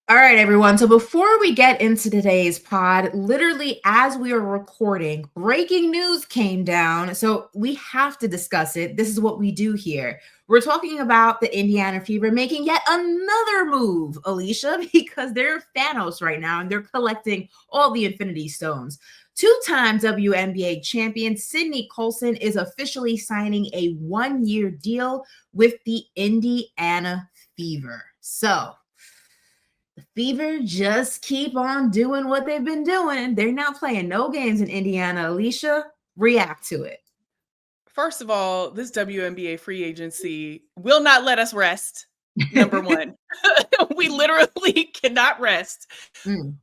All right, everyone. So before we get into today's pod, literally as we are recording, breaking news came down. So we have to discuss it. This is what we do here. We're talking about the Indiana Fever making yet another move, Alicia, because they're Thanos right now and they're collecting all the Infinity Stones. Two-time WNBA champion Sydney Colson is officially signing a one-year deal with the Indiana Fever. So the Fever just keep on doing what they've been doing. They're not playing no games in Indiana. Alicia, react to it. First of all, this WNBA free agency will not let us rest. Number one, we literally cannot rest.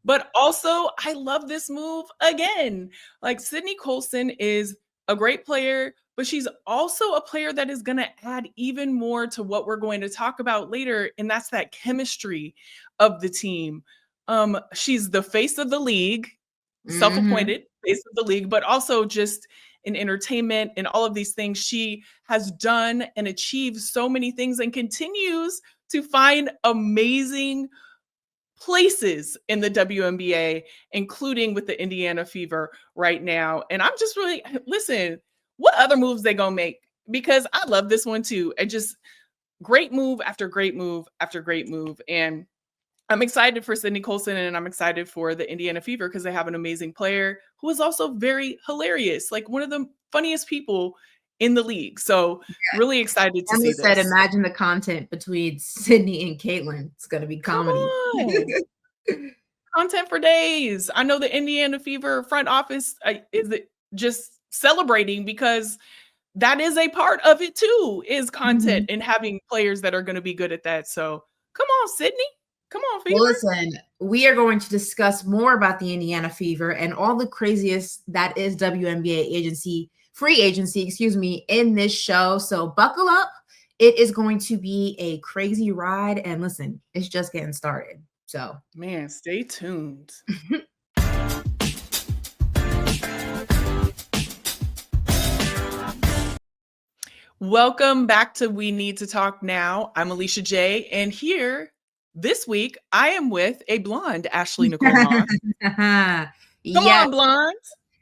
But also, I love this move again. Like Sydney Colson is a great player, but she's also a player that is going to add even more to what we're going to talk about later, and that's that chemistry of the team. She's the face of the league, self-appointed face of the league, but also just in entertainment and all of these things. She has done and achieved so many things and continues to find amazing places in the WNBA, including with the Indiana Fever right now. And I'm just really, listen, what other moves they gonna make? Because I love this one too. And just great move after great move after great move. And I'm excited for Sydney Colson and I'm excited for the Indiana Fever because they have an amazing player who is also very hilarious, like one of the funniest people in the league. So really excited to see Emma said, this. imagine the content between Sydney and Caitlin. It's going to be Come comedy. on. Content for days. I know the Indiana Fever front office is just celebrating because that is a part of it too, is content and having players that are going to be good at that. So come on, Sydney. Come on, Fever. Well, listen, we are going to discuss more about the Indiana Fever and all the craziest that is WNBA free agency, in this show. So buckle up. It is going to be a crazy ride. And listen, it's just getting started. So, man, stay tuned. Welcome back to We Need to Talk Now. I'm Alicia J. And here this week, I am with a blonde, Ashley Nicole Moss. Come on, blonde.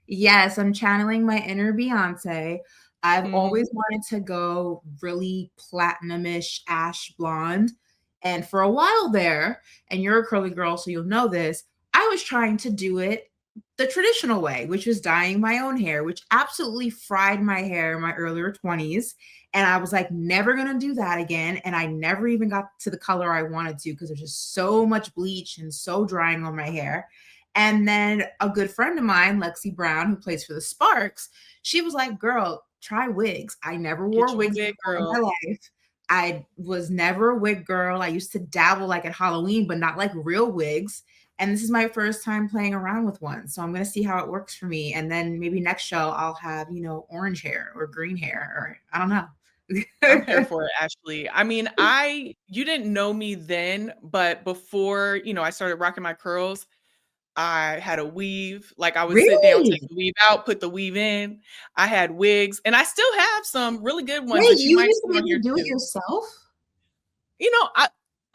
Yes, I'm channeling my inner Beyonce. I've always wanted to go really platinum-ish ash blonde. And for a while there, and you're a curly girl, so you'll know this, I was trying to do it the traditional way, which was dyeing my own hair, which absolutely fried my hair in my earlier 20s. And I was like, never going to do that again. And I never even got to the color I wanted to because there's just so much bleach and so drying on my hair. And then a good friend of mine, Lexi Brown, who plays for the Sparks, she was like, girl, try wigs. I never wore wigs in my life. I was never a wig girl. I used to dabble like at Halloween, but not like real wigs. And this is my first time playing around with one. So I'm going to see how it works for me. And then maybe next show I'll have, orange hair or green hair, or I don't know. I'm here for it, Ashley. I mean, you didn't know me then, but before, I started rocking my curls, I had a weave. Like I would sit down, take the weave out, put the weave in. I had wigs, and I still have some really good ones. Wait, you used to do it yourself?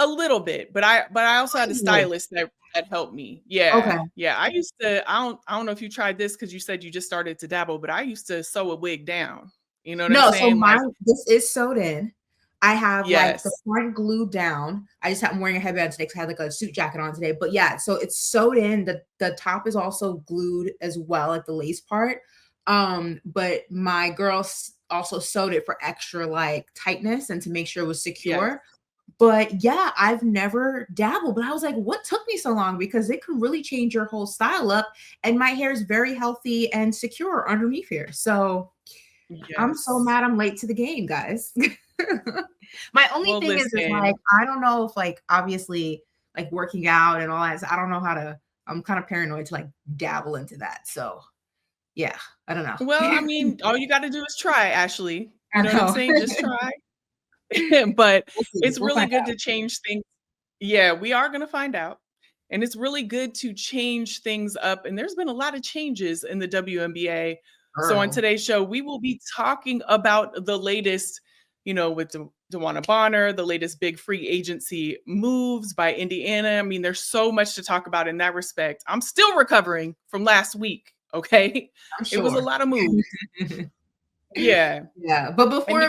A little bit, but I also had a stylist that helped me. Yeah. Okay. Yeah. I used to, I don't know if you tried this because you said you just started to dabble, but I used to sew a wig down. You know what I'm saying? So this is sewed in. I have like the front glued down. I'm wearing a headband today because I had like a suit jacket on today. But yeah, so it's sewed in. The top is also glued as well, like the lace part. But my girl also sewed it for extra like tightness and to make sure it was secure. Yes. But yeah, I've never dabbled, but I was like, what took me so long? Because it can really change your whole style up. And my hair is very healthy and secure underneath here. So I'm so mad I'm late to the game, guys. My only thing is like, I don't know if like, obviously like working out and all that, so I don't know I'm kind of paranoid to like dabble into that. So yeah, I don't know. Well, I mean, all you got to do is try, Ashley. You know what I'm saying? Just try. But it's really good to change things. Yeah, we are going to find out. And it's really good to change things up. And there's been a lot of changes in the WNBA. So on today's show, we will be talking about the latest, with DeWanna Bonner, the latest big free agency moves by Indiana. I mean, there's so much to talk about in that respect. I'm still recovering from last week. Okay. I'm It was a sure. lot of moves. Yeah. Yeah. But before we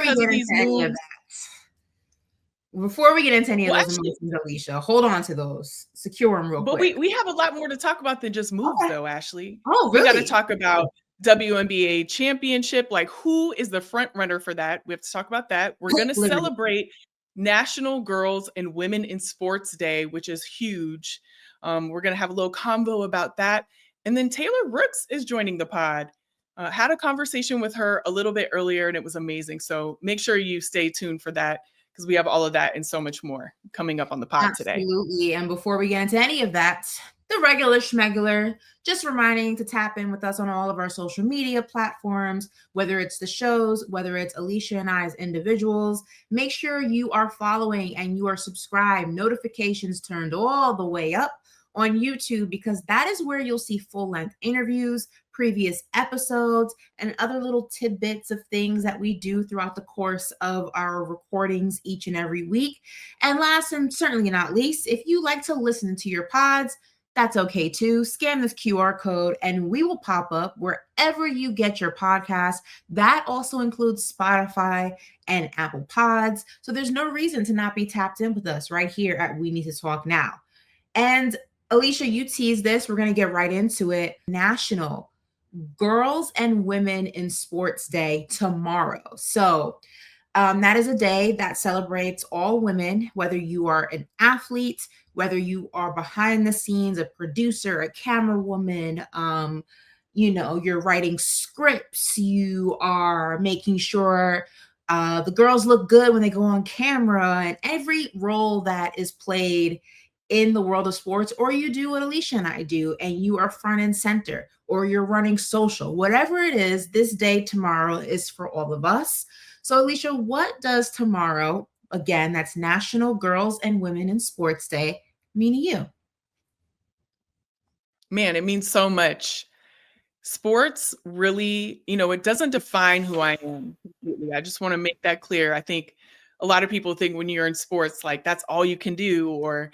get into any of that, those emotions, Alicia, hold on to those. Secure them real quick. But we have a lot more to talk about than just moves, though, Ashley. Oh, We got really? to talk about WNBA championship. Like, who is the front runner for that? We have to talk about that. We're going to celebrate National Girls and Women in Sports Day, which is huge. We're going to have a little convo about that. And then Taylor Rooks is joining the pod. Had a conversation with her a little bit earlier, and it was amazing. So make sure you stay tuned for that, because we have all of that and so much more coming up on the pod today. Absolutely. And before we get into any of that, the regular schmegular, just reminding to tap in with us on all of our social media platforms, whether it's the shows, whether it's Alicia and I as individuals. Make sure you are following and you are subscribed, notifications turned all the way up on YouTube, because that is where you'll see full-length interviews, previous episodes, and other little tidbits of things that we do throughout the course of our recordings each and every week. And last and certainly not least, if you like to listen to your pods, that's okay too. Scan this QR code and we will pop up wherever you get your podcast. That also includes Spotify and Apple Pods. So there's no reason to not be tapped in with us right here at We Need to Talk Now. And Alicia, you teased this. We're going to get right into it. National Girls and Women in Sports Day tomorrow. So that is a day that celebrates all women, whether you are an athlete, whether you are behind the scenes, a producer, a camera woman, you're writing scripts, you are making sure the girls look good when they go on camera, and every role that is played in the world of sports, or you do what Alicia and I do, and you are front and center, or you're running social, whatever it is, this day tomorrow is for all of us. So Alicia, what does tomorrow, again, that's National Girls and Women in Sports Day, mean to you? Man, it means so much. Sports really, it doesn't define who I am completely. I just want to make that clear. I think a lot of people think when you're in sports, like that's all you can do, or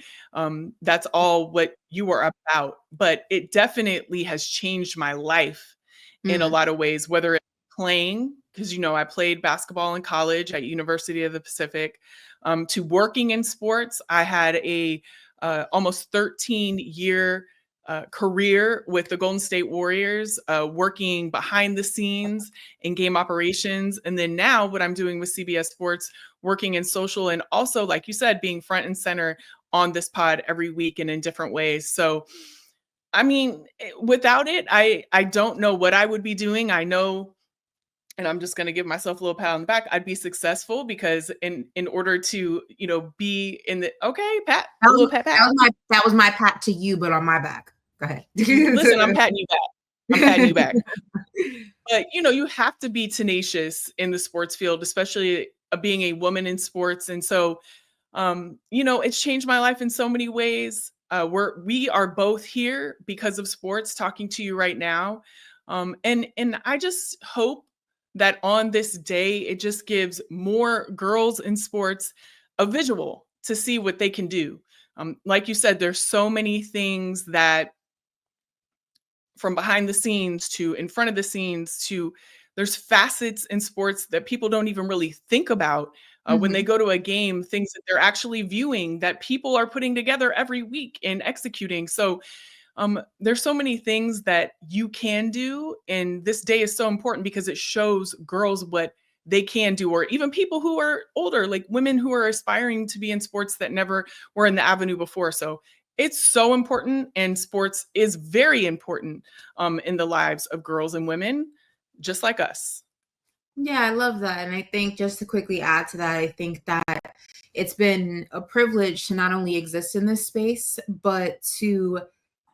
that's all what you are about. But it definitely has changed my life in a lot of ways, whether it's playing, because, I played basketball in college at University of the Pacific, to working in sports. I had a almost 13-year career with the Golden State Warriors, working behind the scenes in game operations. And then now what I'm doing with CBS Sports, working in social, and also, like you said, being front and center on this pod every week and in different ways. So, I mean, without it, I don't know what I would be doing. I know, and I'm just going to give myself a little pat on the back, I'd be successful because in order to, be in the, okay, pat, a little pat. That was my pat to you, but on my back. Go ahead. Listen, I'm patting you back. But, you have to be tenacious in the sports field, especially being a woman in sports. And so, it's changed my life in so many ways. We are both here because of sports, talking to you right now. And I just hope that on this day, it just gives more girls in sports a visual to see what they can do. Like you said, there's so many things that, from behind the scenes to in front of the scenes, to there's facets in sports that people don't even really think about when they go to a game, things that they're actually viewing that people are putting together every week and executing. So there's so many things that you can do. And this day is so important because it shows girls what they can do, or even people who are older, like women who are aspiring to be in sports that never were in the avenue before. So it's so important, and sports is very important in the lives of girls and women just like us. Yeah, I love that. And I think, just to quickly add to that, I think that it's been a privilege to not only exist in this space, but to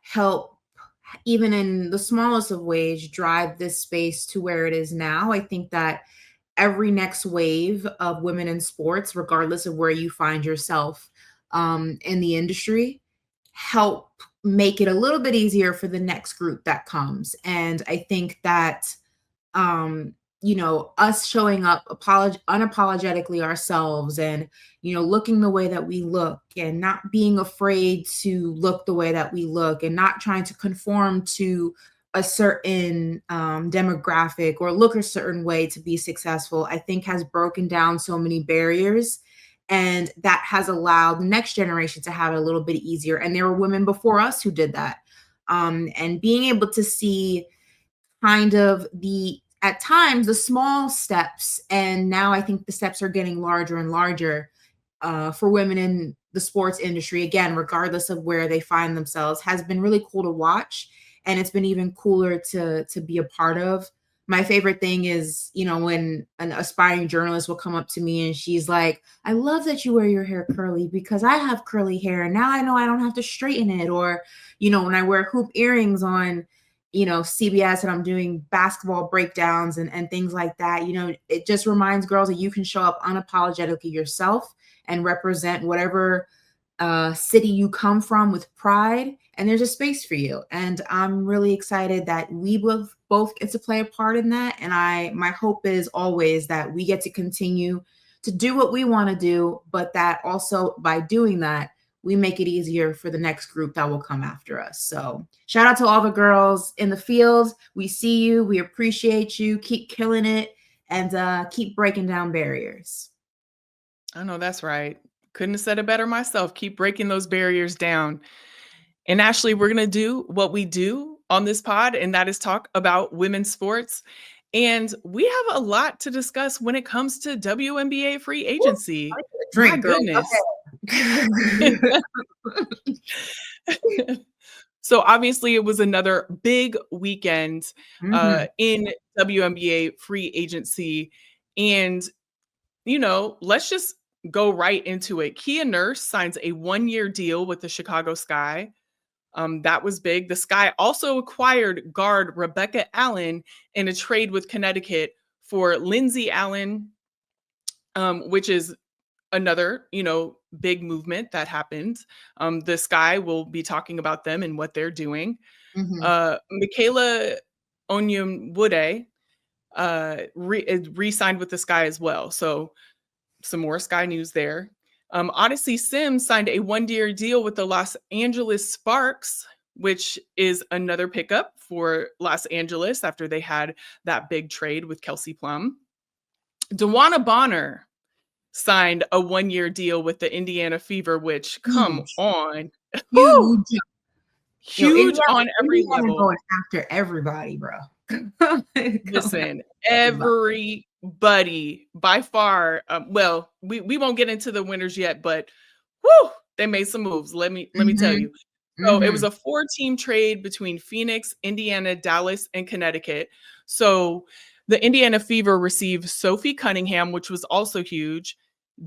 help, even in the smallest of ways, drive this space to where it is now. I think that every next wave of women in sports, regardless of where you find yourself in the industry, help make it a little bit easier for the next group that comes. And I think that us showing up unapologetically ourselves, and looking the way that we look, and not being afraid to look the way that we look, and not trying to conform to a certain demographic or look a certain way to be successful, I think has broken down so many barriers. And that has allowed the next generation to have it a little bit easier. And there were women before us who did that. And being able to see kind of at times, the small steps, and now I think the steps are getting larger and larger for women in the sports industry, again, regardless of where they find themselves, has been really cool to watch. And it's been even cooler to be a part of. My favorite thing is, when an aspiring journalist will come up to me and she's like, I love that you wear your hair curly because I have curly hair and now I know I don't have to straighten it. Or, when I wear hoop earrings on, CBS, and I'm doing basketball breakdowns and things like that, it just reminds girls that you can show up unapologetically yourself and represent whatever city you come from with pride, and there's a space for you. And I'm really excited that we will both get to play a part in that. And my hope is always that we get to continue to do what we want to do, but that also by doing that, we make it easier for the next group that will come after us. So shout out to all the girls in the field. We see you. We appreciate you. Keep killing it, and keep breaking down barriers. I know that's right. Couldn't have said it better myself. Keep breaking those barriers down. And Ashley, we're going to do what we do on this pod, and that is talk about women's sports. And we have a lot to discuss when it comes to WNBA free agency. Drink, my goodness. So obviously it was another big weekend in WNBA free agency. And, let's just go right into it. Kia Nurse signs a 1-year deal with the Chicago Sky. That was big. The Sky also acquired guard Rebecca Allen in a trade with Connecticut for Lindsay Allen, which is another, big movement that happened. The Sky will be talking about them and what they're doing. Michaela Onyenwude re-signed with the Sky as well. So some more Sky news there. Odyssey Sims signed a 1-year deal with the Los Angeles Sparks, which is another pickup for Los Angeles after they had that big trade with Kelsey Plum. DeWanna Bonner signed a 1-year deal with the Indiana Fever, which, come on. Huge on every level. Going after everybody, bro. Listen, everybody by far. Well, we won't get into the winners yet, but they made some moves. Let me tell you. So it was a 4-team trade between Phoenix, Indiana, Dallas, and Connecticut. So the Indiana Fever received Sophie Cunningham, which was also huge,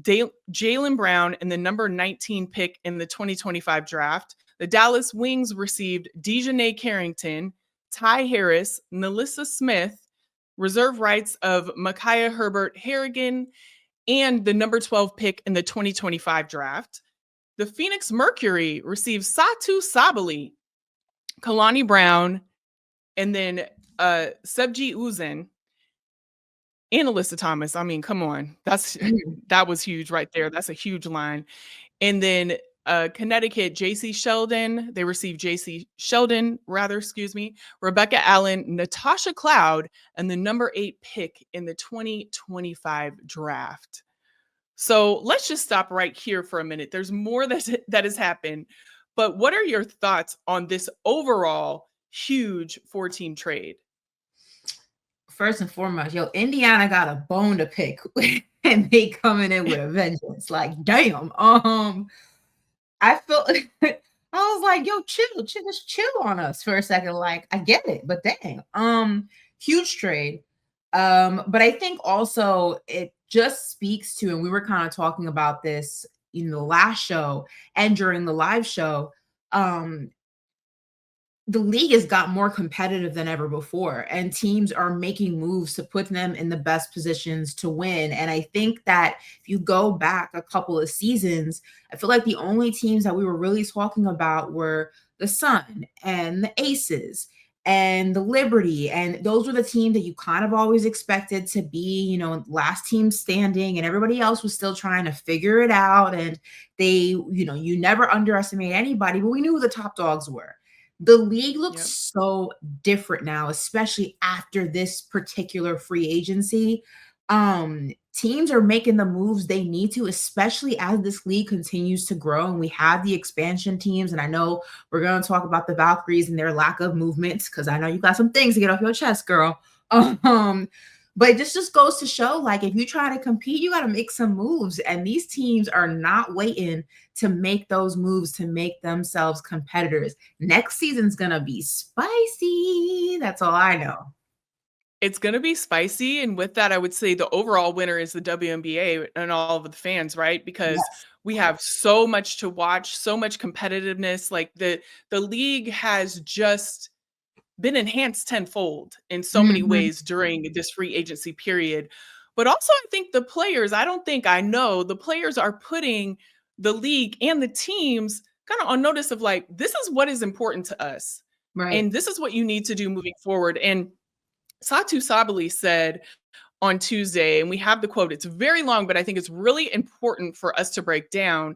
Jaylen Brown, and the number 19 pick in the 2025 draft. The Dallas Wings received Dejanay Carrington, Ty Harris, Nalissa Smith, reserve rights of Micaiah Herbert Harrigan, and the number 12 pick in the 2025 draft. The Phoenix Mercury received Satu Sabali, Kalani Brown, and then Sebji Uzen, and Alyssa Thomas. I mean, come on. That was huge right there. That's a huge line. And then Connecticut, J.C. Sheldon. They received Rebecca Allen, Natasha Cloud, and the number 8 pick in the 2025 draft. So let's just stop right here for a minute. There's more that has happened. But what are your thoughts on this overall huge 4-team trade? First and foremost, Indiana got a bone to pick and they coming in with a vengeance. Like, damn. I felt I was like, just chill on us for a second. Like, I get it, but dang. Huge trade. But I think also it just speaks to, and we were kind of talking about this in the last show and during the live show, the league has got more competitive than ever before, and teams are making moves to put them in the best positions to win. And I think that if you go back a couple of seasons, I feel like the only teams that we were really talking about were the Sun and the Aces and the Liberty. And those were the teams that you kind of always expected to be, you know, last team standing, and everybody else was still trying to figure it out. And they, you know, you never underestimate anybody, but we knew who the top dogs were. The league looks so different now, especially after this particular free agency. Teams are making the moves they need to, especially as this league continues to grow and we have the expansion teams. And I know we're going to talk about the Valkyries and their lack of movements, because I know you got some things to get off your chest, girl. But this just goes to show, like, if you try to compete, you got to make some moves. And these teams are not waiting to make those moves to make themselves competitors. Next season's going to be spicy. That's all I know. It's going to be spicy. And with that, I would say the overall winner is the WNBA and all of the fans, right? Because we have so much to watch, so much competitiveness. Like the league has just been enhanced tenfold in so many ways during this free agency period. But also, I think the players, the players are putting the league and the teams kind of on notice of, like, this is what is important to us. Right. And this is what you need to do moving forward. And Satu Sabali said on Tuesday, and we have the quote, it's very long, but I think it's really important for us to break down.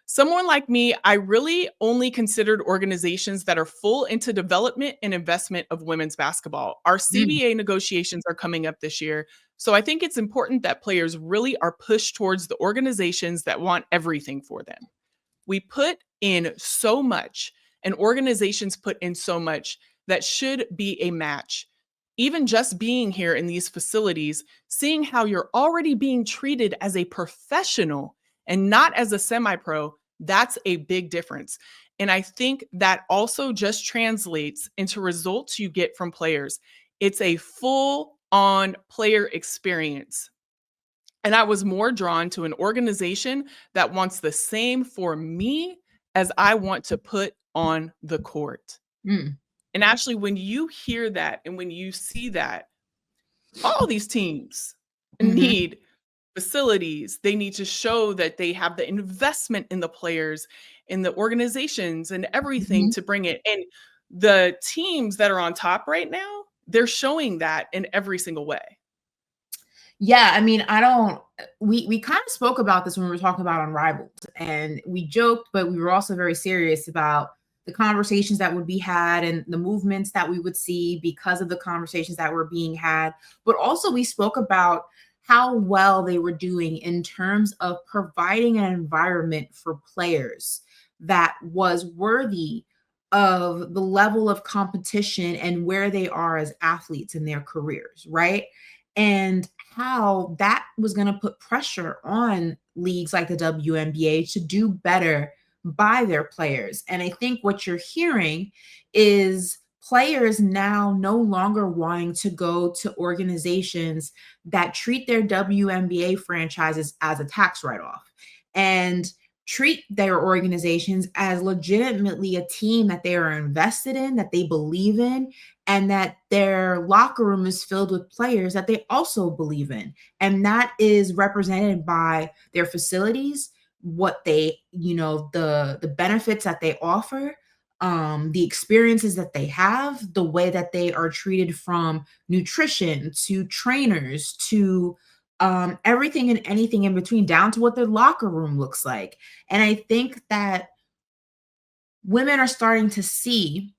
Someone like me, I really only considered organizations that are full into development and investment of women's basketball. Our CBA negotiations are coming up this year. So I think it's important that players really are pushed towards the organizations that want everything for them. We put in so much, and organizations put in so much, that should be a match. Even just being here in these facilities, seeing how you're already being treated as a professional and not as a semi-pro, that's a big difference. And I think that also just translates into results you get from players. It's a full-on player experience. And I was more drawn to an organization that wants the same for me as I want to put on the court. And actually, when you hear that and when you see that, all these teams need facilities. They need to show that they have the investment in the players, in the organizations, and everything to bring it. And the teams that are on top right now, they're showing that in every single way. Yeah, I mean, we kind of spoke about this when we were talking about Unrivaled, and we joked, but we were also very serious about the conversations that would be had and the movements that we would see because of the conversations that were being had. But also we spoke about how well they were doing in terms of providing an environment for players that was worthy of the level of competition and where they are as athletes in their careers, right? And how that was going to put pressure on leagues like the WNBA to do better by their players. And I think what you're hearing is players now no longer wanting to go to organizations that treat their WNBA franchises as a tax write-off and treat their organizations as legitimately a team that they are invested in, that they believe in, and that their locker room is filled with players that they also believe in. And that is represented by their facilities, what they, the benefits that they offer, the experiences that they have, the way that they are treated, from nutrition to trainers to everything and anything in between, down to what their locker room looks like. And I think that women are starting to see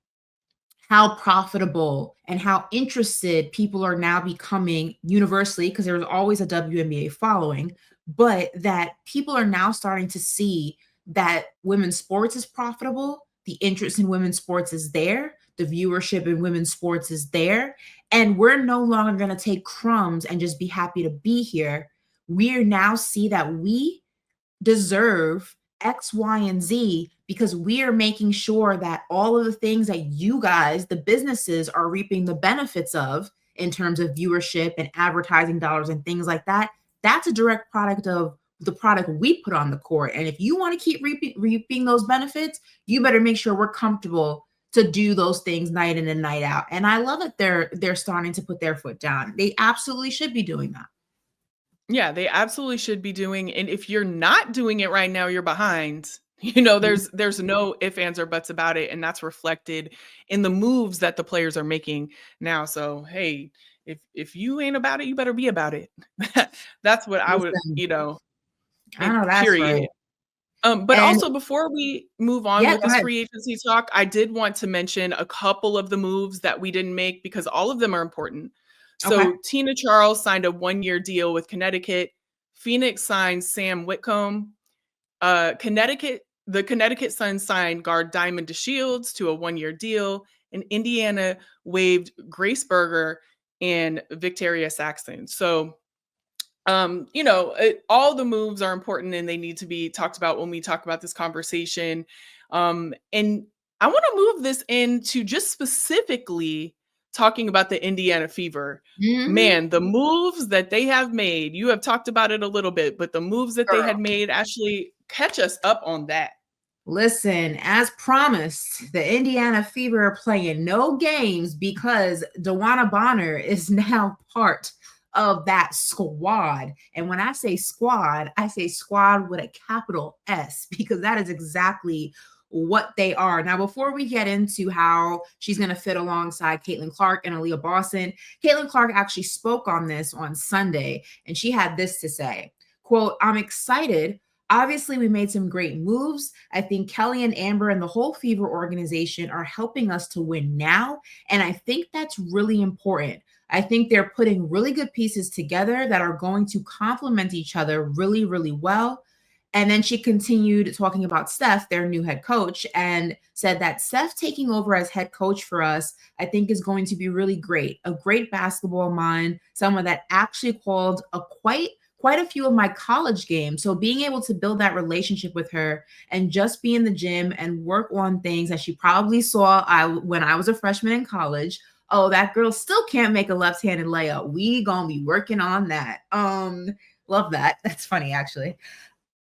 how profitable and how interested people are now becoming universally, because there was always a WNBA following, but that people are now starting to see that women's sports is profitable, the interest in women's sports is there, the viewership in women's sports is there, and we're no longer going to take crumbs and just be happy to be here. We now see that we deserve X, Y, and Z, because we are making sure that all of the things that you guys, the businesses, are reaping the benefits of in terms of viewership and advertising dollars and things like that, that's a direct product of the product we put on the court. And if you want to keep reaping those benefits, you better make sure we're comfortable to do those things night in and night out. And I love that they're starting to put their foot down. They absolutely should be doing that. Yeah, they absolutely should be doing. And if you're not doing it right now, you're behind. There's no ifs, ands, or buts about it, and that's reflected in the moves that the players are making now. So, hey, if you ain't about it, you better be about it. That's what I would, I know that's period. right. But also before we move on with this free agency talk, I did want to mention a couple of the moves that we didn't make because all of them are important. So Tina Charles signed a 1-year deal with Connecticut. Phoenix signed Sam Whitcomb. The Connecticut Sun signed guard Diamond DeShields to a 1-year deal. And Indiana waived Grace Berger and Victoria Saxton. So all the moves are important and they need to be talked about when we talk about this conversation. And I want to move this into just specifically talking about the Indiana Fever. Man, the moves that they have made, you have talked about it a little bit, but the moves that they had made, actually catch us up on that. Listen, as promised, the Indiana Fever are playing no games because DeWanna Bonner is now part of that squad. And when I say squad with a capital S, because that is exactly what they are. Now, before we get into how she's going to fit alongside Caitlin Clark and Aaliyah Boston, Caitlin Clark actually spoke on this on Sunday, and she had this to say, quote, "I'm excited. Obviously, we made some great moves. I think Kelly and Amber and the whole Fever organization are helping us to win now. And I think that's really important. I think they're putting really good pieces together that are going to complement each other really, really well." And then she continued talking about Steph, their new head coach, and said that Steph taking over as head coach for us, I think is going to be really great. A great basketball mind, someone that actually called quite a few of my college games. So being able to build that relationship with her and just be in the gym and work on things that she probably saw when I was a freshman in college. Oh, that girl still can't make a left-handed layup. We gonna be working on that. Love that. That's funny, actually.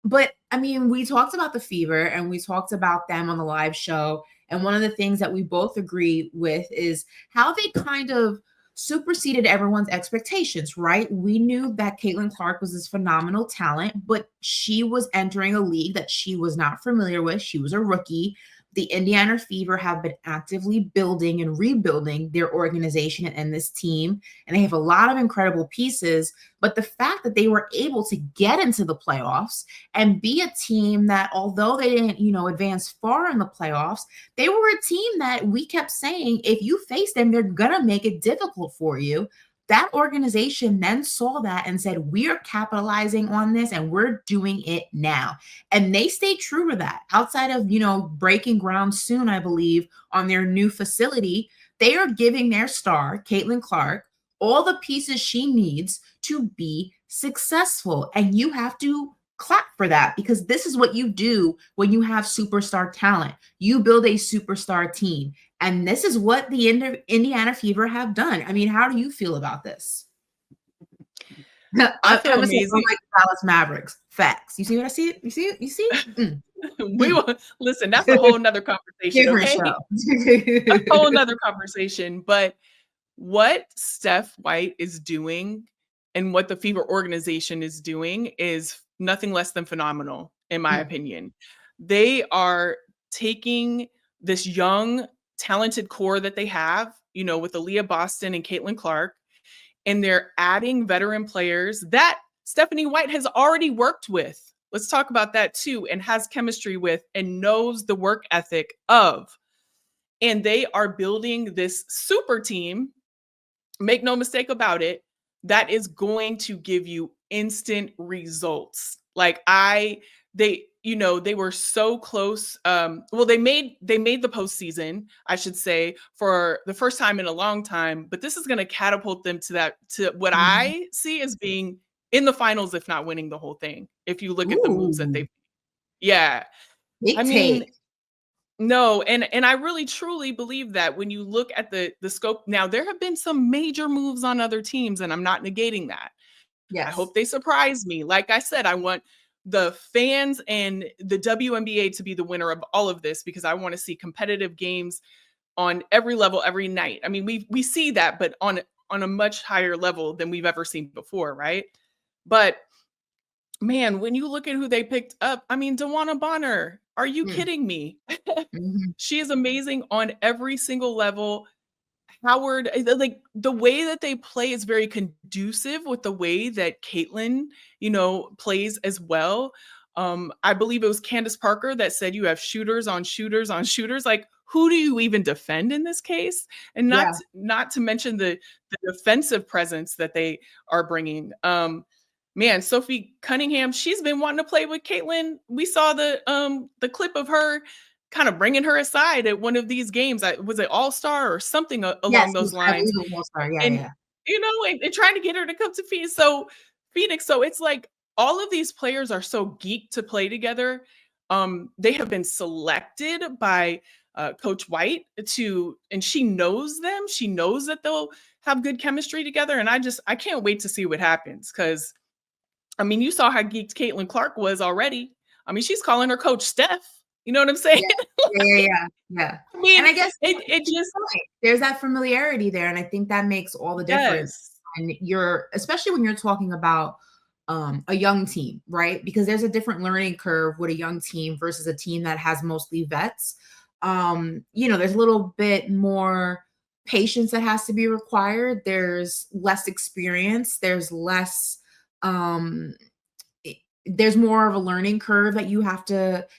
But I mean, we talked about the Fever and we talked about them on the live show. And one of the things that we both agree with is how they kind of superseded everyone's expectations, right? We knew that Caitlin Clark was this phenomenal talent, but she was entering a league that she was not familiar with. She was a rookie. The Indiana Fever have been actively building and rebuilding their organization and this team, and they have a lot of incredible pieces. But the fact that they were able to get into the playoffs and be a team that, although they didn't, advance far in the playoffs, they were a team that we kept saying, if you face them, they're going to make it difficult for you. That organization then saw that and said, we're capitalizing on this and we're doing it now. And they stayed true to that. Outside of, breaking ground soon, I believe, on their new facility, they are giving their star, Caitlin Clark, all the pieces she needs to be successful. And you have to clap for that, because this is what you do when you have superstar talent. You build a superstar team. And this is what the Indiana Fever have done. I mean, how do you feel about this? I feel amazing. Like Dallas Mavericks. Facts. You see what I see? You see it? You see? We will listen. That's a whole nother conversation. Okay? A whole nother conversation. But what Steph White is doing and what the Fever organization is doing is nothing less than phenomenal, in my opinion. They are taking this young, talented core that they have, with Aaliyah Boston and Caitlin Clark, and they're adding veteran players that Stephanie White has already worked with. Let's talk about that too, and has chemistry with and knows the work ethic of. And they are building this super team, make no mistake about it, that is going to give you instant results. Like they were so close. They made the postseason, I should say, for the first time in a long time, but this is going to catapult them to what I see as being in the finals, if not winning the whole thing. If you look at the moves that they've, no, and I really truly believe that when you look at the scope. Now, there have been some major moves on other teams, and I'm not negating that. Yes. I hope they surprise me. Like I said, I want the fans and the WNBA to be the winner of all of this, because I want to see competitive games on every level, every night. I mean, we see that, but on a much higher level than we've ever seen before, right? But man, when you look at who they picked up, I mean, DeWanna Bonner, Are you kidding me? She is amazing on every single level. Howard, like the way that they play is very conducive with the way that Caitlin, plays as well. I believe it was Candace Parker that said you have shooters on shooters on shooters. Like, who do you even defend in this case? And not to mention the defensive presence that they are bringing. Man, Sophie Cunningham, she's been wanting to play with Caitlin. We saw the clip of her kind of bringing her aside at one of these games. Was it All-Star or something along those lines? All-Star. And trying to get her to come to Phoenix. So it's like all of these players are so geeked to play together. They have been selected by Coach White and she knows them. She knows that they'll have good chemistry together. And I can't wait to see what happens, because you saw how geeked Caitlin Clark was already. She's calling her coach Steph. You know what I'm saying? Yeah. And I guess it just, there's that familiarity there, and I think that makes all the difference. And especially when you're talking about a young team, right? Because there's a different learning curve with a young team versus a team that has mostly vets. There's a little bit more patience that has to be required. There's less experience. There's less there's more of a learning curve that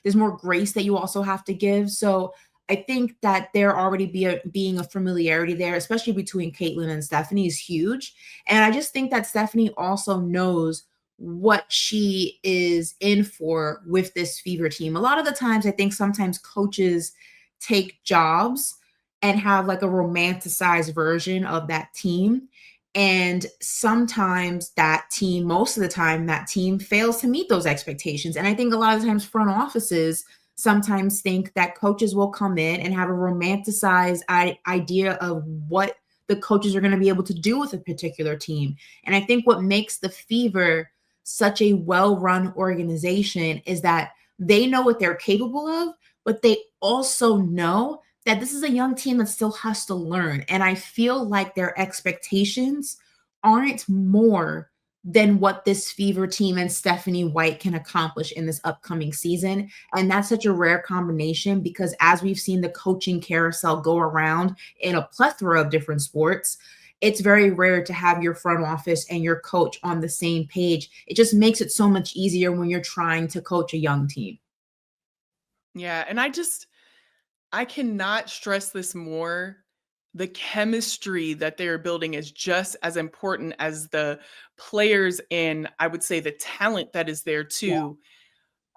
there's more grace that you also have to give. So I think that there already being a familiarity there, especially between Caitlin and Stephanie, is huge. And I just think that Stephanie also knows what she is in for with this Fever team. A lot of the times, I think sometimes coaches take jobs and have like a romanticized version of that team. And sometimes most of the time, that team fails to meet those expectations. And I think a lot of times front offices sometimes think that coaches will come in and have a romanticized idea of what the coaches are going to be able to do with a particular team. And I think what makes the Fever such a well-run organization is that they know what they're capable of, but they also know that this is a young team that still has to learn. And I feel like their expectations aren't more than what this Fever team and Stephanie White can accomplish in this upcoming season. And that's such a rare combination, because as we've seen the coaching carousel go around in a plethora of different sports, it's very rare to have your front office and your coach on the same page. It just makes it so much easier when you're trying to coach a young team. Yeah. And I cannot stress this more. The chemistry that they're building is just as important as the players, and I would say the talent that is there too.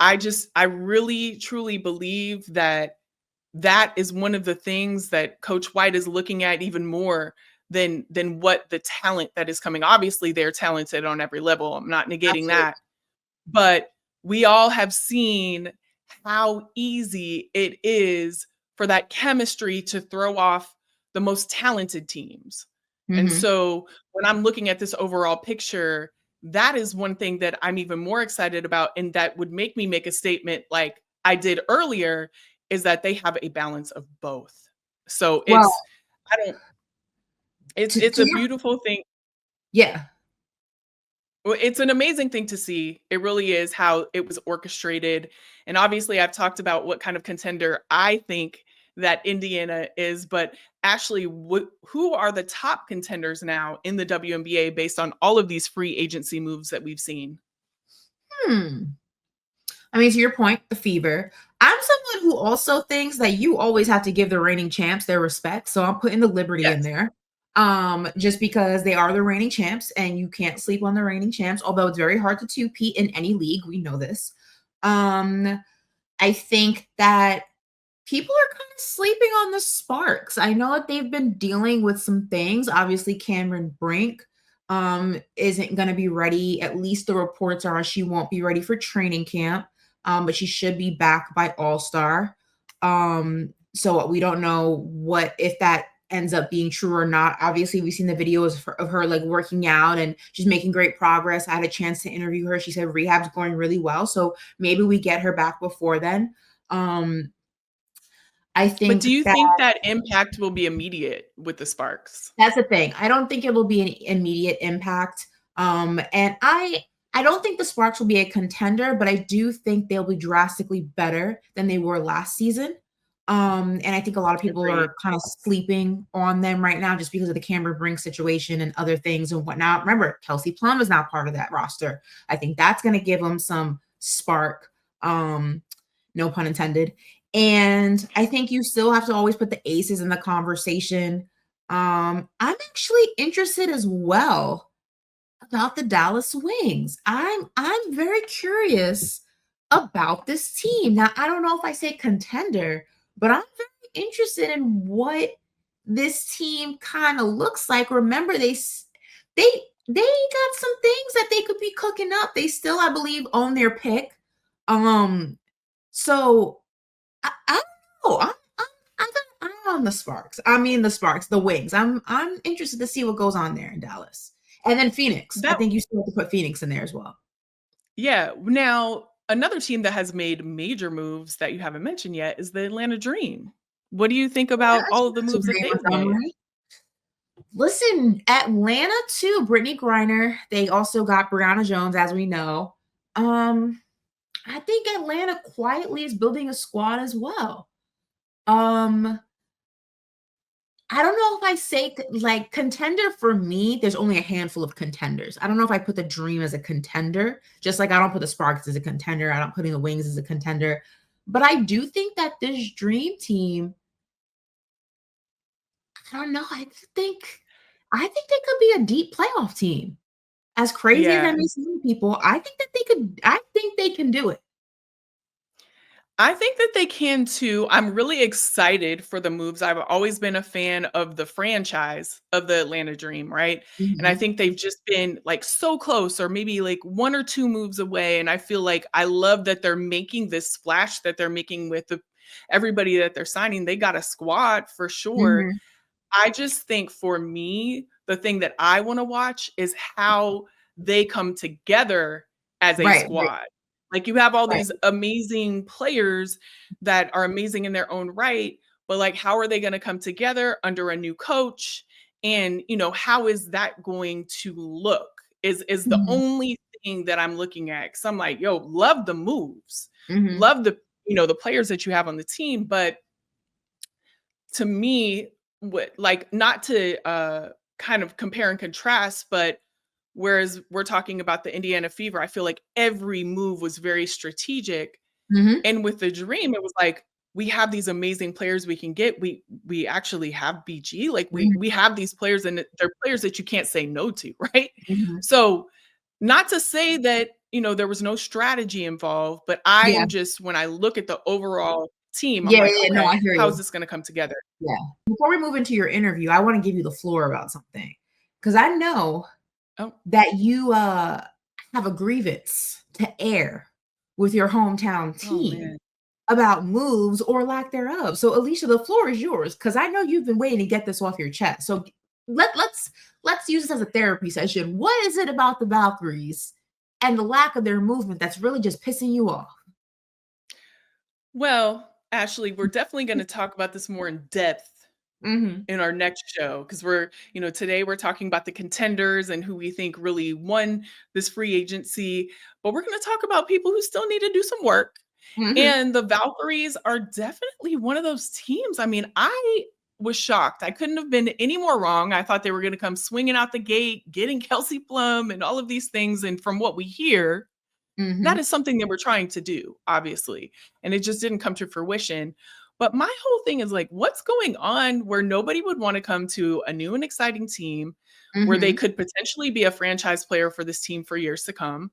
Yeah. I really truly believe that is one of the things that Coach White is looking at even more than what the talent that is coming. Obviously, they're talented on every level. I'm not negating that. But we all have seen how easy it is for that chemistry to throw off the most talented teams. And so when I'm looking at this overall picture, that is one thing that I'm even more excited about, and that would make me make a statement like I did earlier, is that they have a balance of both. So it's a beautiful thing. Yeah. Well, it's an amazing thing to see. It really is, how it was orchestrated. And obviously, I've talked about what kind of contender I think that Indiana is, but Ashley, who are the top contenders now in the WNBA based on all of these free agency moves that we've seen? To your point, the Fever. I'm someone who also thinks that you always have to give the reigning champs their respect. So I'm putting the Liberty in there. Just because they are the reigning champs, and you can't sleep on the reigning champs, although it's very hard to two-peat in any league. We know this. I think that people are kind of sleeping on the Sparks. I know that they've been dealing with some things. Obviously, Cameron Brink isn't going to be ready. At least the reports are she won't be ready for training camp, but she should be back by All-Star. So we don't know if that ends up being true or not. Obviously, we've seen the videos of her like working out, and she's making great progress. I had a chance to interview her. She said rehab's going really well, so maybe we get her back before then. I think. But do you think that impact will be immediate with the Sparks? That's the thing. I don't think it will be an immediate impact. And I I don't think the Sparks will be a contender, but I do think they'll be drastically better than they were last season. And I think a lot of people are kind of sleeping on them right now just because of the Cameron Brink situation and other things and whatnot. Remember, Kelsey Plum is not part of that roster. I think that's going to give them some spark. No pun intended. And I think you still have to always put the Aces in the conversation. I'm actually interested as well about the Dallas Wings. I'm very curious about this team. Now, I don't know if I say contender, but I'm very interested in what this team kind of looks like. Remember, they got some things that they could be cooking up. They still, I believe, own their pick. So I don't know. I'm on the Sparks. The Wings. I'm interested to see what goes on there in Dallas. And then Phoenix. I think you still have to put Phoenix in there as well. Yeah. Now, another team that has made major moves that you haven't mentioned yet is the Atlanta Dream. What do you think about all of the moves that they've made? Listen, Atlanta too, Brittany Griner. They also got Brianna Jones, as we know. I think Atlanta quietly is building a squad as well. I don't know if I say like contender for me, there's only a handful of contenders. I don't know if I put the Dream as a contender, just like I don't put the Sparks as a contender. I don't put the Wings as a contender. But I do think that this Dream team, I don't know. I think they could be a deep playoff team. As crazy as that may seem to people, I think they can do it. I think that they can too. I'm really excited for the moves. I've always been a fan of the franchise of the Atlanta Dream, right? Mm-hmm. And I think they've just been like so close, or maybe like one or two moves away. And I feel like I love that they're making this splash that they're making with everybody that they're signing. They got a squad for sure. Mm-hmm. I just think for me, the thing that I want to watch is how they come together as a squad. Right. Like you have all these amazing players that are amazing in their own right, but like, how are they going to come together under a new coach? And, how is that going to look is the only thing that I'm looking at. Cause I'm like, yo, love the moves, love the, the players that you have on the team. But to me, not to kind of compare and contrast, but whereas we're talking about the Indiana Fever, I feel like every move was very strategic. And with the Dream, it was like, we have these amazing players we can get. We actually have BG. Like we have these players, and they're players that you can't say no to, right? So not to say that, there was no strategy involved, but I am just, when I look at the overall team, I'm like, okay, I hear how is this going to come together? Yeah. Before we move into your interview, I want to give you the floor about something. Because I know that you have a grievance to air with your hometown team about moves or lack thereof. So Alicia, the floor is yours, because I know you've been waiting to get this off your chest. So let's use this as a therapy session. What is it about the Valkyries and the lack of their movement that's really just pissing you off? Well, Ashley, we're definitely going to talk about this more in depth in our next show, because we're, today we're talking about the contenders and who we think really won this free agency, but we're going to talk about people who still need to do some work. And the Valkyries are definitely one of those teams. I mean, I was shocked. I couldn't have been any more wrong. I thought they were going to come swinging out the gate, getting Kelsey Plum and all of these things. And from what we hear, that is something that we're trying to do, obviously. And it just didn't come to fruition. But my whole thing is like, what's going on where nobody would want to come to a new and exciting team where they could potentially be a franchise player for this team for years to come?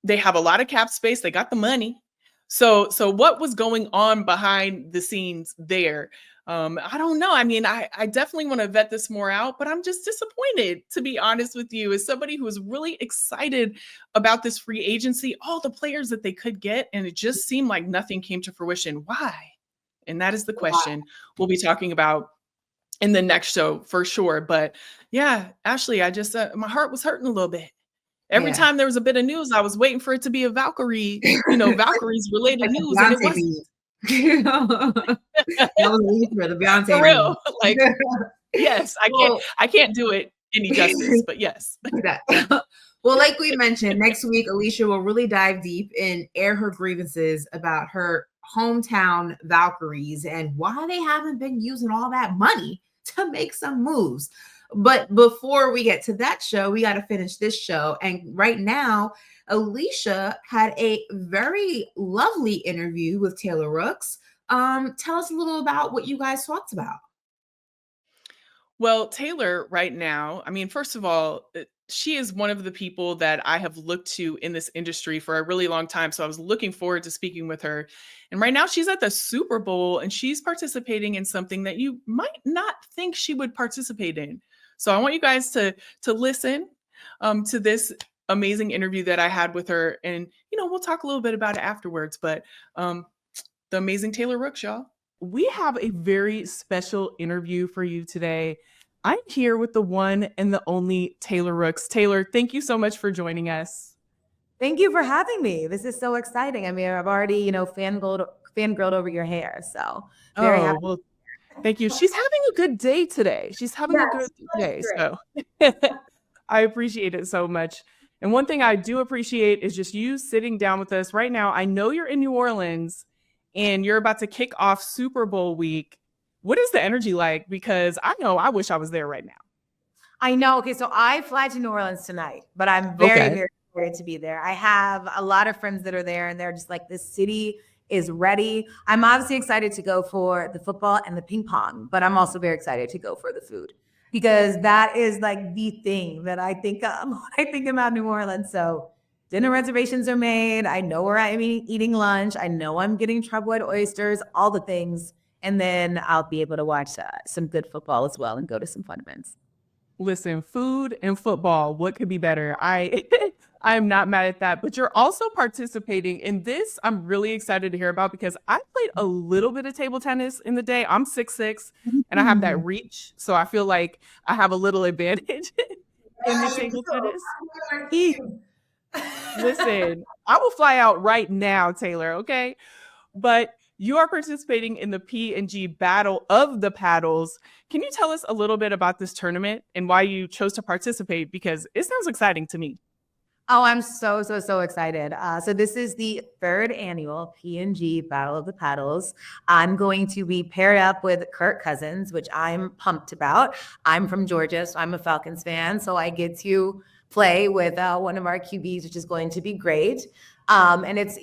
They have a lot of cap space. They got the money. So what was going on behind the scenes there? I don't know. I mean, I definitely want to vet this more out, but I'm just disappointed, to be honest with you, as somebody who was really excited about this free agency, all the players that they could get, and it just seemed like nothing came to fruition. Why? And that is the question we'll be talking about in the next show for sure. But yeah, Ashley, I just, my heart was hurting a little bit. Every time there was a bit of news, I was waiting for it to be a Valkyrie, Valkyries related news. And it wasn't. That was for the Beyonce. For real. Like, yes, I can't do it any justice, but yes. Well, like we mentioned, next week, Alicia will really dive deep and air her grievances about her hometown Valkyries and why they haven't been using all that money to make some moves. But before we get to that show, we got to finish this show. And right now, Alicia had a very lovely interview with Taylor Rooks. Tell us a little about what you guys talked about. Well, Taylor, right now, I mean, first of all, she is one of the people that I have looked to in this industry for a really long time. So I was looking forward to speaking with her. And right now, she's at the Super Bowl and she's participating in something that you might not think she would participate in. So I want you guys to listen to this amazing interview that I had with her, and we'll talk a little bit about it afterwards. But the amazing Taylor Rooks, y'all. We have a very special interview for you today. I'm here with the one and the only Taylor Rooks. Taylor, thank you so much for joining us. Thank you for having me. This is so exciting. I mean, I've already, fangirled over your hair. So very happy. Well, thank you. She's having a good day today. She's having a good day. So I appreciate it so much. And one thing I do appreciate is just you sitting down with us right now. I know you're in New Orleans and you're about to kick off Super Bowl week. What is the energy like? Because I know I wish I was there right now. I know. Okay, so I fly to New Orleans tonight, but I'm very, very excited to be there. I have a lot of friends that are there, and they're just like, this city is ready. I'm obviously excited to go for the football and the ping pong, but I'm also very excited to go for the food because that is like the thing that I think when I think about New Orleans. So dinner reservations are made. I know where I'm eating lunch. I know I'm getting treboiled oysters, all the things. And then I'll be able to watch some good football as well and go to some fun events. Listen, food and football, what could be better? I'm not mad at that, but you're also participating in this. I'm really excited to hear about because I played a little bit of table tennis in the day. I'm 6'6" and I have that reach. So I feel like I have a little advantage in the table tennis. Listen, I will fly out right now, Taylor, okay? But you are participating in the P&G Battle of the Paddles. Can you tell us a little bit about this tournament and why you chose to participate? Because it sounds exciting to me. Oh, I'm so excited. So this is the 3rd annual P&G Battle of the Paddles. I'm going to be paired up with Kirk Cousins, which I'm pumped about. I'm from Georgia, so I'm a Falcons fan. So I get to play with one of our QBs, which is going to be great. And it's,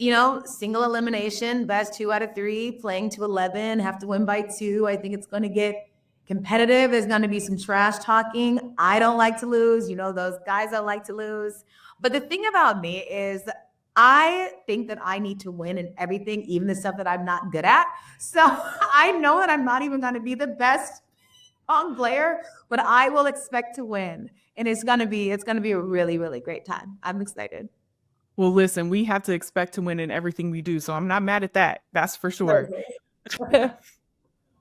single elimination, best 2 out of 3, playing to 11, have to win by 2. I think it's going to get competitive. There's going to be some trash talking. I don't like to lose. Those guys that like to lose. But the thing about me is I think that I need to win in everything, even the stuff that I'm not good at. So I know that I'm not even going to be the best player, but I will expect to win. And it's going to be a really, really great time. I'm excited. Well, listen, we have to expect to win in everything we do. So I'm not mad at that. That's for sure.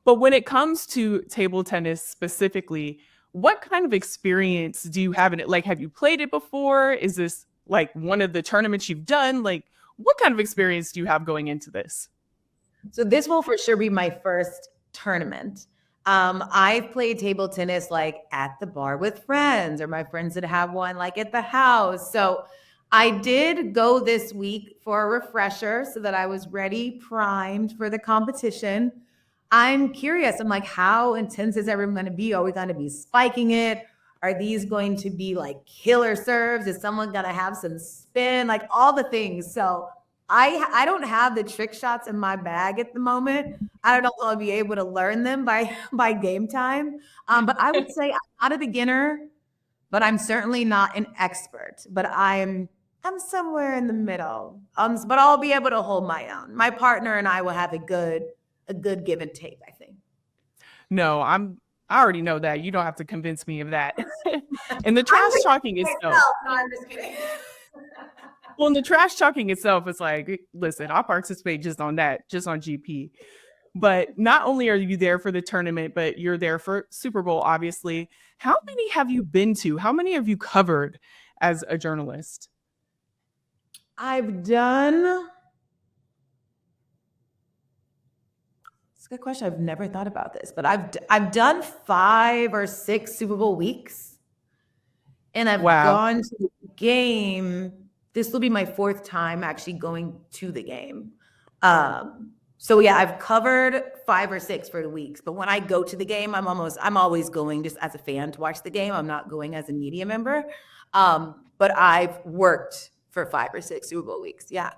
But when it comes to table tennis specifically, what kind of experience do you have in it? Like, have you played it before? Is this like one of the tournaments you've done? Like, what kind of experience do you have going into this? So this will for sure be my first tournament. I've played table tennis like at the bar with friends, or my friends that have one like at the house. So I did go this week for a refresher so that I was ready, primed for the competition. I'm curious. I'm like, how intense is everyone going to be? Are we going to be spiking it? Are these going to be like killer serves? Is someone going to have some spin? Like all the things. So I don't have the trick shots in my bag at the moment. I don't know if I'll be able to learn them by game time. But I would say I'm not a beginner, but I'm certainly not an expert. But I'm somewhere in the middle. But I'll be able to hold my own. My partner and I will have a good give and take, I think. No, I already know that. You don't have to convince me of that. And the trash talking itself. No, I'm just kidding. Well, and the trash talking itself is like, listen, I'll participate just on that, just on GP. But not only are you there for the tournament, but you're there for Super Bowl, obviously. How many have you been to? How many have you covered as a journalist? I've done... It's a good question. I've never thought about this, but I've done 5 or 6 Super Bowl weeks. And I've gone to game, this will be my 4th time actually going to the game. So yeah, I've covered 5 or 6 for the weeks, but when I go to the game, I'm always going just as a fan to watch the game. I'm not going as a media member. But I've worked for 5 or 6 Super Bowl weeks. Yeah.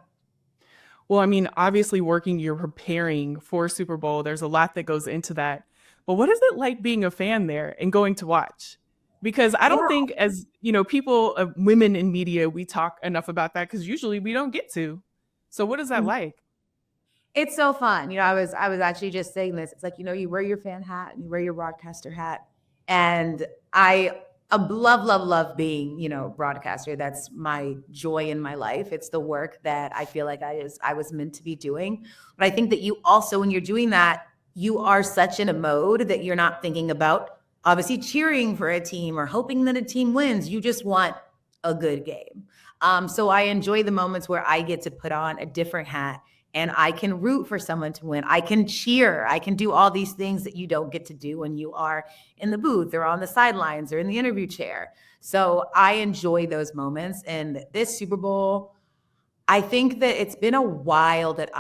Well, I mean, obviously you're preparing for Super Bowl. There's a lot that goes into that. But what is it like being a fan there and going to watch? Because I don't think, as people, women in media, we talk enough about that because usually we don't get to. So what is that like? It's so fun. I was actually just saying this. It's like, you wear your fan hat and you wear your broadcaster hat. And I love being, broadcaster. That's my joy in my life. It's the work that I feel like I was meant to be doing. But I think that you also, when you're doing that, you are such in a mode that you're not thinking about obviously cheering for a team or hoping that a team wins. You just want a good game. So I enjoy the moments where I get to put on a different hat and I can root for someone to win. I can cheer. I can do all these things that you don't get to do when you are in the booth or on the sidelines or in the interview chair. So I enjoy those moments. And this Super Bowl, I think that it's been a while that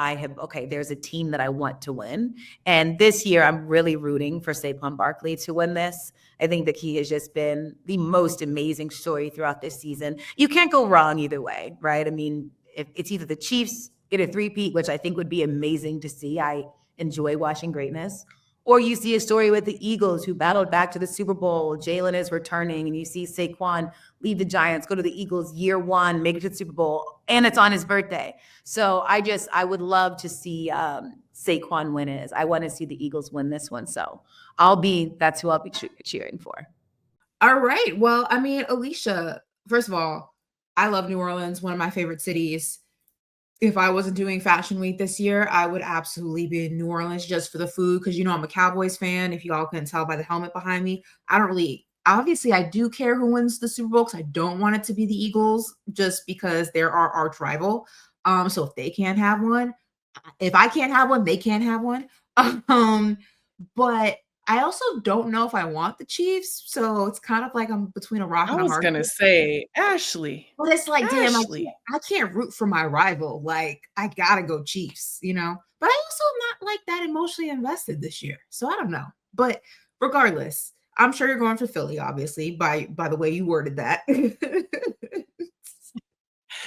there's a team that I want to win. And this year, I'm really rooting for Saquon Barkley to win this. I think that he has just been the most amazing story throughout this season. You can't go wrong either way, right? I mean, if it's either the Chiefs get a three-peat, which I think would be amazing to see. I enjoy watching greatness. Or you see a story with the Eagles who battled back to the Super Bowl. Jalen is returning, and you see Saquon leave the Giants, go to the Eagles year 1, make it to the Super Bowl, and it's on his birthday. So I would love to see Saquon win it. I want to see the Eagles win this one. So that's who I'll be cheering for. All right. Well, I mean, Alicia, first of all, I love New Orleans, one of my favorite cities. If I wasn't doing Fashion Week this year, I would absolutely be in New Orleans just for the food because, I'm a Cowboys fan. If you all couldn't tell by the helmet behind me, obviously, I do care who wins the Super Bowl because I don't want it to be the Eagles just because they're our arch rival. So if they can't have one, if I can't have one, they can't have one. But I also don't know if I want the Chiefs, so it's kind of like I'm between a rock and a hard place. I was gonna say Ashley. But it's like, damn, I can't root for my rival. Like, I gotta go Chiefs, But I also am not like that emotionally invested this year, so I don't know. But regardless, I'm sure you're going for Philly, obviously, by the way you worded that.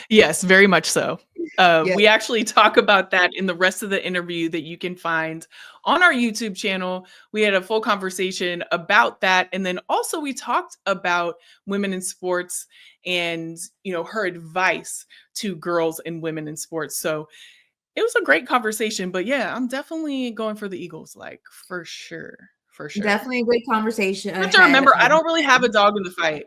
Yes, very much so. Yes. We actually talk about that in the rest of the interview that you can find on our YouTube channel. We had a full conversation about that. And then also we talked about women in sports and, her advice to girls and women in sports. So it was a great conversation. But yeah, I'm definitely going for the Eagles, for sure. For sure. Definitely a great conversation. You have to remember, I don't really have a dog in the fight.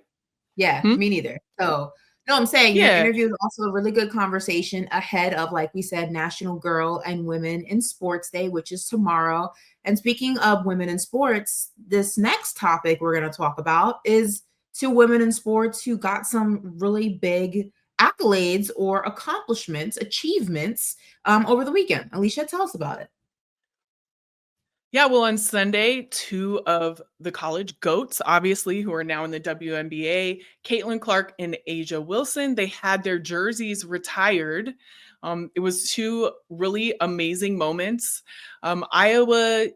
Yeah, me neither. So no, I'm saying your Yeah. interview is also a really good conversation ahead of, like we said, National Girl and Women in Sports Day, which is tomorrow. And speaking of women in sports, this next topic we're going to talk about is 2 women in sports who got some really big accolades or achievements over the weekend. Alicia, tell us about it. Yeah, well, on Sunday, 2 of the college GOATs, obviously, who are now in the WNBA, Caitlin Clark and A'ja Wilson, they had their jerseys retired. It was 2 really amazing moments. Iowa,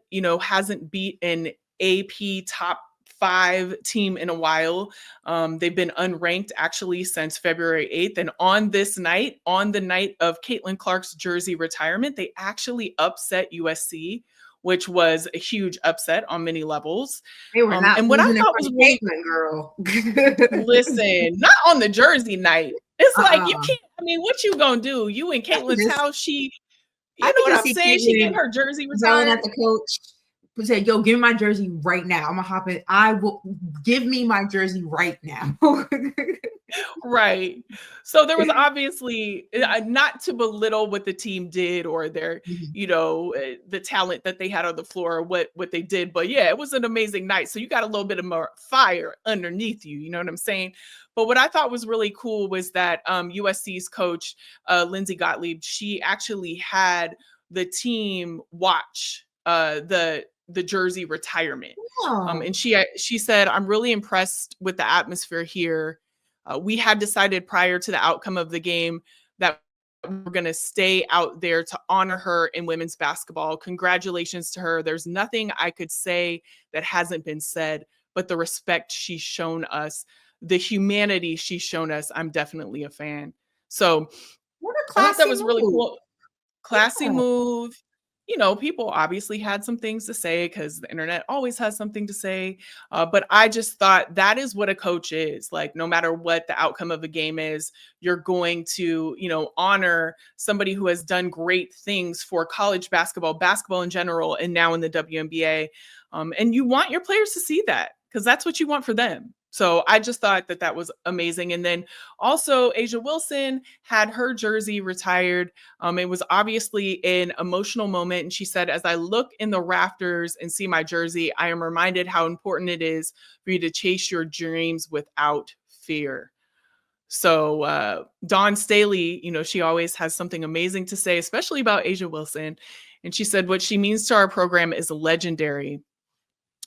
hasn't beat an AP top 5 team in a while. They've been unranked actually since February 8th. And on the night of Caitlin Clark's jersey retirement, they actually upset USC, which was a huge upset on many levels. They were not and what I thought was really, Caitlin, girl. listen, not on the jersey night. It's like you can't. I mean, what you gonna do? You in Caitlin's house? You know what I'm saying? She get her jersey retired. At the coach, who said, "Yo, give me my jersey right now. I'm gonna hop in. I will give me my jersey right now." Right. So there was obviously, not to belittle what the team did or their, the talent that they had on the floor or what they did. But yeah, it was an amazing night. So you got a little bit of more fire underneath you. You know what I'm saying? But what I thought was really cool was that USC's coach, Lindsay Gottlieb, she actually had the team watch the jersey retirement. And she said, "I'm really impressed with the atmosphere here. We had decided prior to the outcome of the game that we're going to stay out there to honor her in women's basketball. Congratulations to her. There's nothing I could say that hasn't been said, but the respect she's shown us, the humanity she's shown us, I'm definitely a fan. So what a I thought that classy was really move. cool. Classy Yeah. move. You know, people obviously had some things to say because the internet always has something to say. But I just thought that is what a coach is. Like, no matter what the outcome of a game is, you're going to, you know, honor somebody who has done great things for college basketball in general, and now in the WNBA. And you want your players to see that because that's what you want for them. So I just thought that that was amazing. And then also A'ja Wilson had her jersey retired. It was obviously an emotional moment. And she said, as I look in the rafters and see my jersey, I am reminded how important it is for you to chase your dreams without fear. So Dawn Staley, you know, she always has something amazing to say, especially about A'ja Wilson. And she said, what she means to our program is legendary.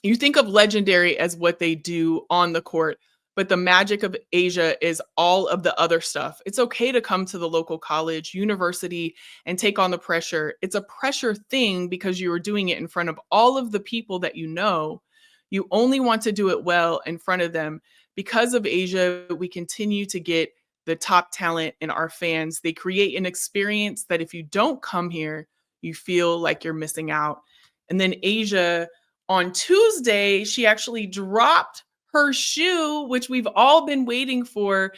You think of legendary as what they do on the court, but the magic of A'ja is all of the other stuff. It's okay to come to the local college, university, and take on the pressure. It's a pressure thing because you are doing it in front of all of the people that you know. You only want to do it well in front of them. Because of A'ja, we continue to get the top talent in our fans. They create an experience that if you don't come here, you feel like you're missing out. And then A'ja, on Tuesday, she actually dropped her shoe, which we've all been waiting for,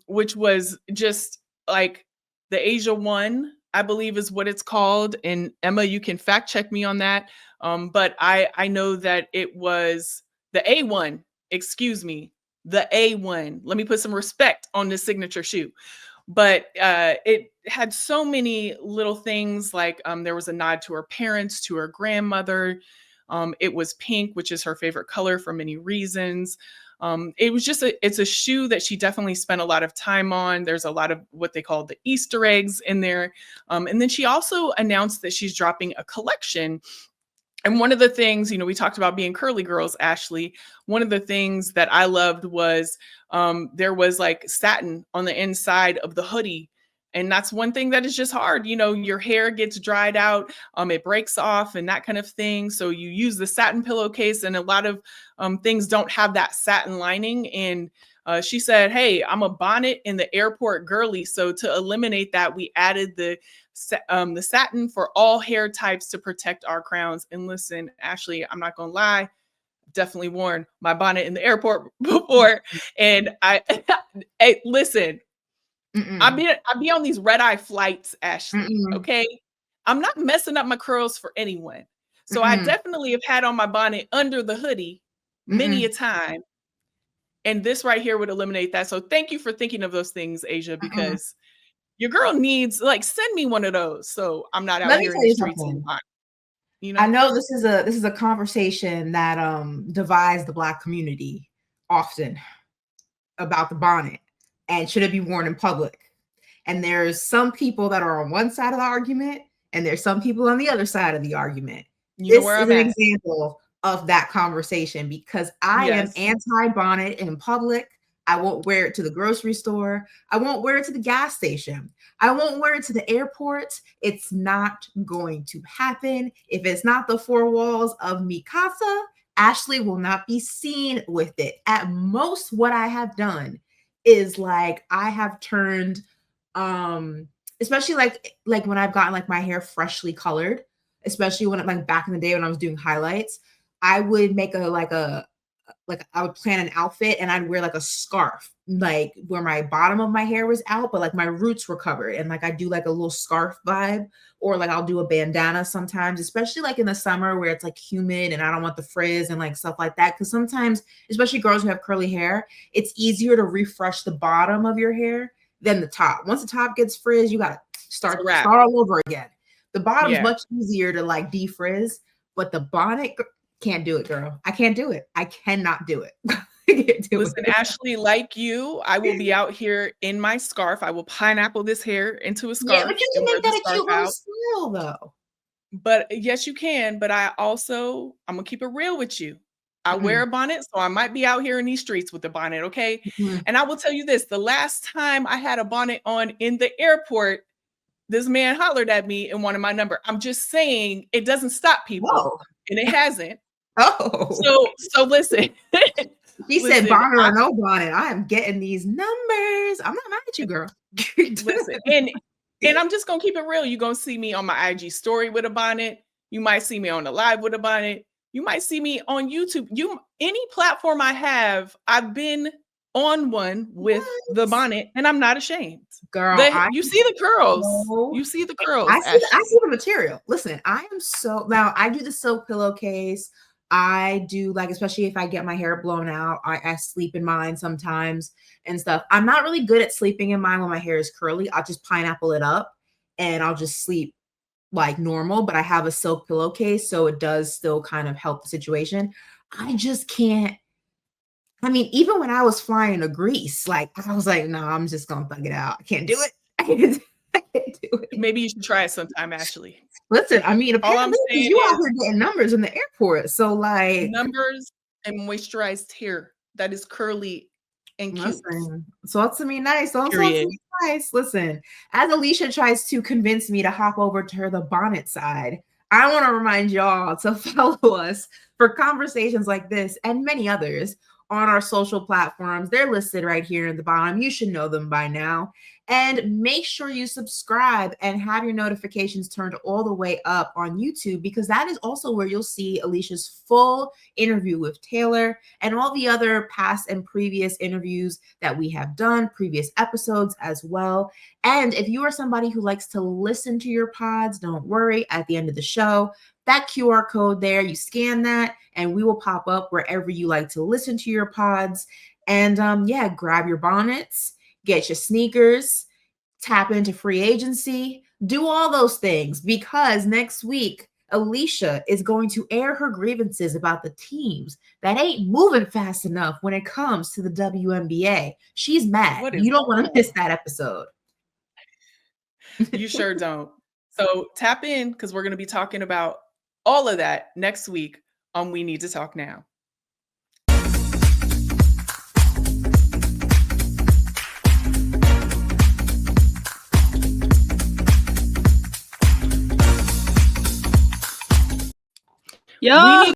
which was just like the A'ja 1, I believe is what it's called. And Emma, you can fact check me on that. But I know that it was the A1, excuse me, the A1. Let me put some respect on this signature shoe. But it had so many little things, like there was a nod to her parents, to her grandmother. It was pink, which is her favorite color for many reasons. It was just it's a shoe that she definitely spent a lot of time on. There's a lot of what they call the Easter eggs in there. And then she also announced that she's dropping a collection. And one of the things, you know, we talked about being curly girls, Ashley. One of the things that I loved was there was like satin on the inside of the hoodie. And that's one thing that is just hard. You know, your hair gets dried out, it breaks off and that kind of thing. So you use the satin pillowcase, and a lot of things don't have that satin lining. And she said, hey, I'm a bonnet in the airport girly. So to eliminate that, we added the satin for all hair types to protect our crowns. And listen, Ashley, I'm not going to lie. Definitely worn my bonnet in the airport before. And hey, listen, I be on these red eye flights, Ashley. Okay. I'm not messing up my curls for anyone. So I definitely have had on my bonnet under the hoodie many a time. And this right here would eliminate that. So thank you for thinking of those things, A'ja, because your girl needs, like, send me one of those. So I'm not out here in the streets in the bonnet. You know? I know this is a conversation that divides the Black community often about the bonnet and should it be worn in public. And there's some people that are on one side of the argument, and there's some people on the other side of the argument. This is an example of that conversation, because I am anti-bonnet in public. I won't wear it to the grocery store. I won't wear it to the gas station. I won't wear it to the airport. It's not going to happen. If it's not the four walls of Mikasa, Ashley will not be seen with it. At most, what I have done is like I have turned, especially like when I've gotten like my hair freshly colored, especially when like back in the day when I was doing highlights, I would make I would plan an outfit and I'd wear like a scarf, like where my bottom of my hair was out, but like my roots were covered. And like I do like a little scarf vibe, or like I'll do a bandana sometimes, especially like in the summer where it's like humid and I don't want the frizz and like stuff like that. Cause sometimes, especially girls who have curly hair, it's easier to refresh the bottom of your hair than the top. Once the top gets frizz, you got to start all over again. The bottom's much easier to like defrizz, but the bonnet, can't do it, girl. I can't do it. I cannot do it. Listen, Ashley, like you, I will be out here in my scarf. I will pineapple this hair into a scarf. Yeah, but you can make that a cute little style, though. But yes, you can. But I'm gonna keep it real with you. I wear a bonnet, so I might be out here in these streets with a bonnet, okay? And I will tell you this, the last time I had a bonnet on in the airport, this man hollered at me and wanted my number. I'm just saying it doesn't stop people. Whoa. And it hasn't. Oh. So listen. She said bonnet or no bonnet. I am getting these numbers. I'm not mad at you, girl. Listen, and I'm just gonna keep it real. You're gonna see me on my IG story with a bonnet. You might see me on the live with a bonnet. You might see me on YouTube. Any platform I have, I've been on one with the bonnet, and I'm not ashamed. Girl, you see the curls. You see the curls. I see the material. Listen, I am so now. I do the silk pillowcase. I do, like, especially if I get my hair blown out, I sleep in mine sometimes and stuff. I'm not really good at sleeping in mine when my hair is curly. I'll just pineapple it up and I'll just sleep like normal, but I have a silk pillowcase, so it does still kind of help the situation. I just can't. I mean, even when I was flying to Greece, like, I was like, no, I'm just gonna thug it out. I can't do it. I can't do it. Maybe you should try it sometime, Ashley. Listen, I mean, apparently you out here getting numbers in the airport, so like numbers and moisturized hair that is curly and cute. Listen, talk to me nice. Don't talk to me nice. Listen, as Alicia tries to convince me to hop over to the bonnet side, I want to remind y'all to follow us for conversations like this and many others on our social platforms. They're listed right here in the bottom. You should know them by now. And make sure you subscribe and have your notifications turned all the way up on YouTube, because that is also where you'll see Alicia's full interview with Taylor and all the other past and previous interviews that we have done, previous episodes as well. And if you are somebody who likes to listen to your pods, don't worry, at the end of the show, that QR code there, you scan that and we will pop up wherever you like to listen to your pods. And yeah, grab your bonnets, get your sneakers, tap into free agency, do all those things, because next week, Alicia is going to air her grievances about the teams that ain't moving fast enough when it comes to the WNBA. She's mad. You don't want to miss that episode. You sure don't. So tap in, because we're going to be talking about all of that next week on We Need to Talk Now. Yeah.